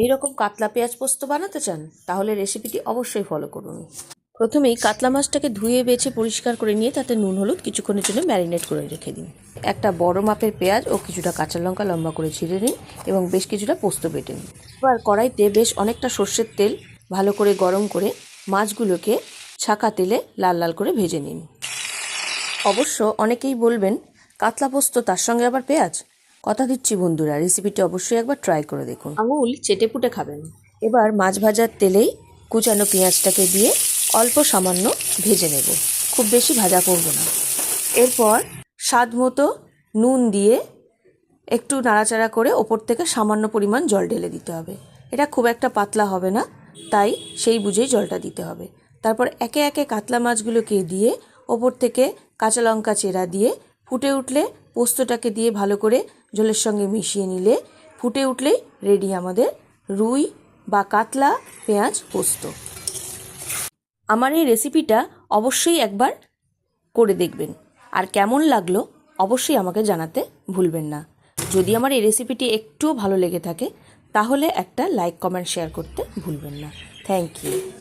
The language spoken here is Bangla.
এই রকম কাতলা পেঁয়াজ পোস্ত বানাতে চান তাহলে রেসিপিটি অবশ্যই ফলো করুন। প্রথমেই কাতলা মাছটাকে ধুয়ে বেছে পরিষ্কার করে নিয়ে তাতে নুন হলুদ কিছুক্ষণের জন্য ম্যারিনেট করে রেখে দিন। একটা বড় মাপের পেঁয়াজ ও কিছুটা কাঁচা লঙ্কা লম্বা করে ছিঁড়ে নিন এবং বেশ কিছুটা পোস্ত বেটে নিন। এবার কড়াইতে বেশ অনেকটা সর্ষের তেল ভালো করে গরম করে মাছগুলোকে ছাঁকা তেলে লাল লাল করে ভেজে নিন। অবশ্য অনেকেই বলবেন কাতলা পোস্ত তার সঙ্গে আবার পেঁয়াজ। কথা দিচ্ছি বন্ধুরা, রেসিপিটি অবশ্যই একবার ট্রাই করে দেখুন, আঙুল চেটে পুটে খাবেন। এবার মাছ ভাজার তেলেই কুচানো পেঁয়াজটাকে দিয়ে অল্প সামান্য ভেজে নেব, খুব বেশি ভাজা করব না। এরপর স্বাদ মতো নুন দিয়ে একটু নাড়াচাড়া করে ওপর থেকে সামান্য পরিমাণ জল ঢেলে দিতে হবে। এটা খুব একটা পাতলা হবে না, তাই সেই বুঝেই জলটা দিতে হবে। তারপর একে একে কাতলা মাছগুলোকে দিয়ে ওপর থেকে কাঁচা লঙ্কা চেরা দিয়ে ফুটে উঠলে পোস্তটাকে দিয়ে ভালো করে জলের সঙ্গে মিশিয়ে নিলে ফুটে উঠলেই রেডি আমাদের রুই বা কাতলা পেঁয়াজ পোস্ত। আমার এই রেসিপিটা অবশ্যই একবার করে দেখবেন, আর কেমন লাগলো অবশ্যই আমাকে জানাতে ভুলবেন না। যদি আমার এই রেসিপিটি একটুও ভালো লেগে থাকে তাহলে একটা লাইক কমেন্ট শেয়ার করতে ভুলবেন না। Thank you.